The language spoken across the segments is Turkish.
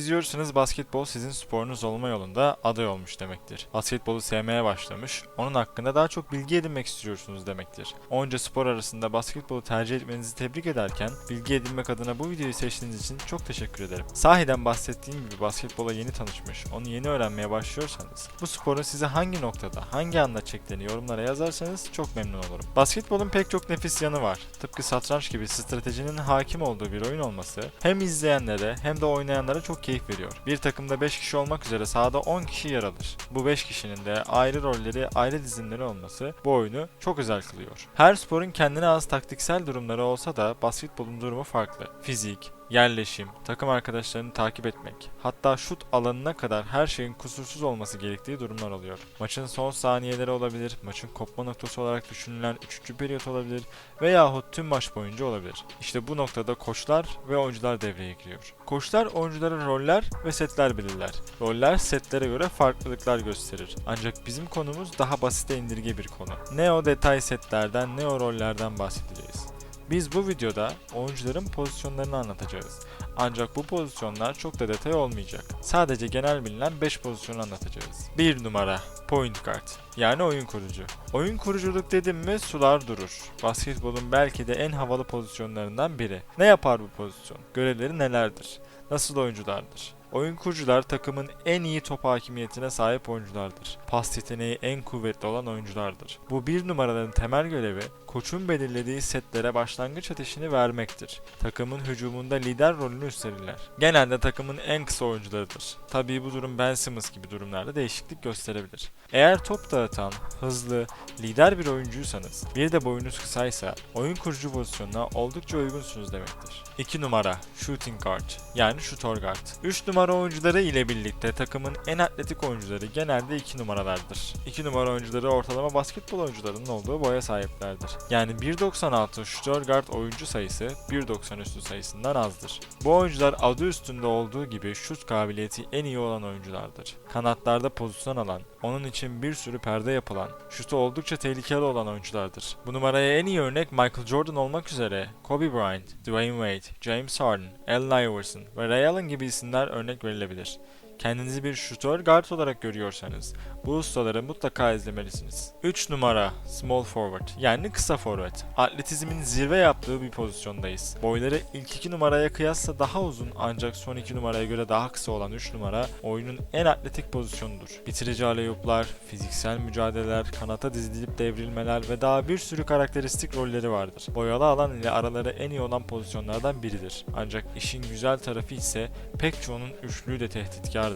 izliyorsanız basketbol sizin sporunuz olma yolunda aday olmuş demektir. Basketbolu sevmeye başlamış, onun hakkında daha çok bilgi edinmek istiyorsunuz demektir. Onca spor arasında basketbolu tercih etmenizi tebrik ederken bilgi edinmek adına bu videoyu seçtiğiniz için çok teşekkür ederim. Sahiden bahsettiğim gibi basketbola yeni tanışmış, onu yeni öğrenmeye başlıyorsanız, bu sporun size hangi noktada, hangi anda çektiğini yorumlara yazarsanız çok memnun olurum. Basketbolun pek çok nefis yanı var. Tıpkı satranç gibi stratejinin hakim olduğu bir oyun olması hem izleyenlere hem de oynayanlara çok keyif veriyor. Bir takımda 5 kişi olmak üzere sahada 10 kişi yer alır. Bu 5 kişinin de ayrı rolleri, ayrı dizimleri olması bu oyunu çok özel kılıyor. Her sporun kendine az taktiksel durumları olsa da basketbolun durumu farklı. Fizik, yerleşim, takım arkadaşlarını takip etmek, hatta şut alanına kadar her şeyin kusursuz olması gerektiği durumlar oluyor. Maçın son saniyeleri olabilir, maçın kopma noktası olarak düşünülen 3. periyot olabilir veyahut tüm maç boyunca olabilir. İşte bu noktada koçlar ve oyuncular devreye giriyor. Koçlar oyunculara roller ve setler belirler. Roller setlere göre farklılıklar gösterir. Ancak bizim konumuz daha basite indirge bir konu. Ne o detay setlerden ne o rollerden bahsedeceğiz. Biz bu videoda oyuncuların pozisyonlarını anlatacağız. Ancak bu pozisyonlar çok da detay olmayacak. Sadece genel bilinen 5 pozisyonu anlatacağız. 1 numara Point Guard, yani oyun kurucu. Oyun kuruculuk dedim mi sular durur. Basketbolun belki de en havalı pozisyonlarından biri. Ne yapar bu pozisyon? Görevleri nelerdir? Nasıl oyunculardır? Oyun kurucular takımın en iyi top hakimiyetine sahip oyunculardır. Pas yeteneği en kuvvetli olan oyunculardır. Bu bir numaraların temel görevi koçun belirlediği setlere başlangıç ateşini vermektir. Takımın hücumunda lider rolünü üstlenirler. Genelde takımın en kısa oyuncularıdır. Tabii bu durum Ben Simmons gibi durumlarda değişiklik gösterebilir. Eğer top dağıtan, hızlı, lider bir oyuncuysanız, bir de boyunuz kısaysa oyun kurucu pozisyonuna oldukça uygunsunuz demektir. 2 numara Shooting Guard, yani şutör guard. 3 numara oyuncuları ile birlikte takımın en atletik oyuncuları genelde 2 numaralardır. 2 numara oyuncuları ortalama basketbol oyuncularının olduğu boya sahiplerdir. Yani 1.96 şutör guard oyuncu sayısı 1.90 üstü sayısından azdır. Bu oyuncular adı üstünde olduğu gibi şut kabiliyeti en iyi olan oyunculardır. Kanatlarda pozisyon alan, onun için bir sürü perde yapılan, şutu oldukça tehlikeli olan oyunculardır. Bu numaraya en iyi örnek Michael Jordan olmak üzere Kobe Bryant, Dwayne Wade, James Harden, Allen Iverson ve Ray Allen gibi isimler örnek verilebilir. Kendinizi bir şutör guard olarak görüyorsanız bu ustaları mutlaka izlemelisiniz. 3 numara Small Forward, yani kısa forvet. Atletizmin zirve yaptığı bir pozisyondayız. Boyları ilk 2 numaraya kıyasla daha uzun ancak son 2 numaraya göre daha kısa olan 3 numara oyunun en atletik pozisyonudur. Bitirici alley-oop'lar, fiziksel mücadeleler, kanata dizilip devrilmeler ve daha bir sürü karakteristik rolleri vardır. Boyalı alan ile araları en iyi olan pozisyonlardan biridir. Ancak işin güzel tarafı ise pek çoğunun üçlüğü de tehditkardır.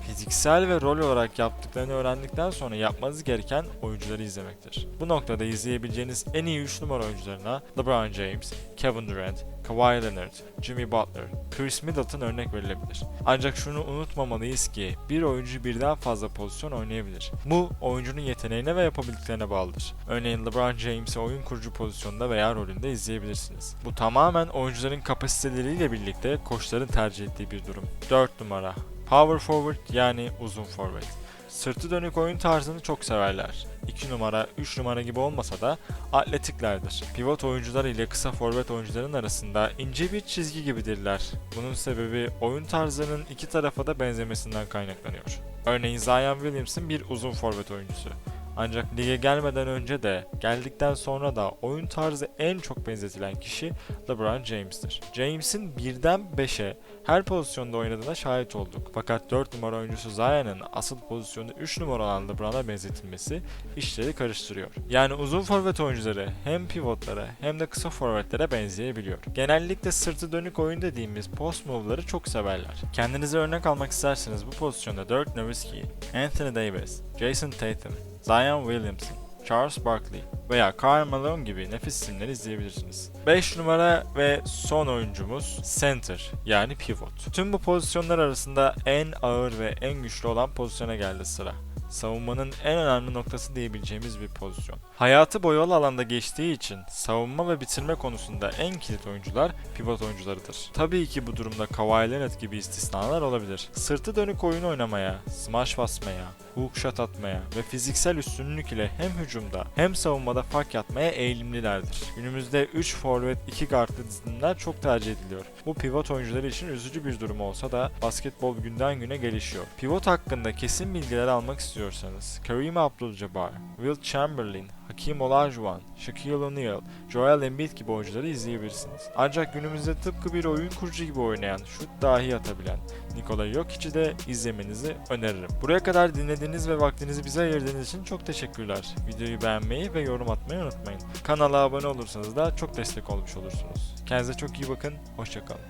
Fiziksel ve rol olarak yaptıklarını öğrendikten sonra yapmanız gereken oyuncuları izlemektir. Bu noktada izleyebileceğiniz en iyi 3 numara oyuncularına LeBron James, Kevin Durant, Kawhi Leonard, Jimmy Butler, Chris Middleton örnek verilebilir. Ancak şunu unutmamalıyız ki bir oyuncu birden fazla pozisyon oynayabilir. Bu oyuncunun yeteneğine ve yapabildiklerine bağlıdır. Örneğin LeBron James'i oyun kurucu pozisyonda veya rolünde izleyebilirsiniz. Bu tamamen oyuncuların kapasiteleriyle birlikte koçların tercih ettiği bir durum. 4 numara Power Forward, yani uzun forvet. Sırtı dönük oyun tarzını çok severler. 2 numara, 3 numara gibi olmasa da atletiklerdir. Pivot oyuncular ile kısa forvet oyuncuların arasında ince bir çizgi gibidirler. Bunun sebebi oyun tarzlarının iki tarafa da benzemesinden kaynaklanıyor. Örneğin Zion Williamson bir uzun forvet oyuncusu. Ancak lige gelmeden önce de geldikten sonra da oyun tarzı en çok benzetilen kişi LeBron James'tir. James'in 1'den 5'e her pozisyonda oynadığına şahit olduk. Fakat 4 numara oyuncusu Zion'ın asıl pozisyonu 3 numara olan LeBron'a benzetilmesi işleri karıştırıyor. Yani uzun forvet oyuncuları hem pivotlara hem de kısa forvetlere benzeyebiliyor. Genellikle sırtı dönük oyun dediğimiz post move'ları çok severler. Kendinize örnek almak isterseniz bu pozisyonda Dirk Nowitzki, Anthony Davis, Jason Tatum, Zion Williamson, Charles Barkley veya Karl Malone gibi nefis isimleri izleyebilirsiniz. 5 numara ve son oyuncumuz center, yani pivot. Tüm bu pozisyonlar arasında en ağır ve en güçlü olan pozisyona geldi sıra. Savunmanın en önemli noktası diyebileceğimiz bir pozisyon. Hayatı boyalı alanda geçtiği için savunma ve bitirme konusunda en kilit oyuncular pivot oyuncularıdır. Tabii ki bu durumda Kawhi Leonard gibi istisnalar olabilir. Sırtı dönük oyun oynamaya, smash basmaya, hook shot atmaya ve fiziksel üstünlük ile hem hücumda hem savunmada sahada fark atmaya eğilimlilerdir. Günümüzde 3 forvet 2 guardlı dizimler çok tercih ediliyor. Bu pivot oyuncuları için üzücü bir durum olsa da basketbol günden güne gelişiyor. Pivot hakkında kesin bilgiler almak istiyorsanız Kareem Abdul-Jabbar, Wilt Chamberlain, Hakeem Olajuwon, Shaquille O'Neal, Joel Embiid gibi oyuncuları izleyebilirsiniz. Ancak günümüzde tıpkı bir oyun kurucu gibi oynayan, şut dahi atabilen Nikola Jokic'i de izlemenizi öneririm. Buraya kadar dinlediğiniz ve vaktinizi bize ayırdığınız için çok teşekkürler. Videoyu beğenmeyi ve yorum atmayı unutmayın. Kanala abone olursanız da çok destek olmuş olursunuz. Kendinize çok iyi bakın, hoşça kalın.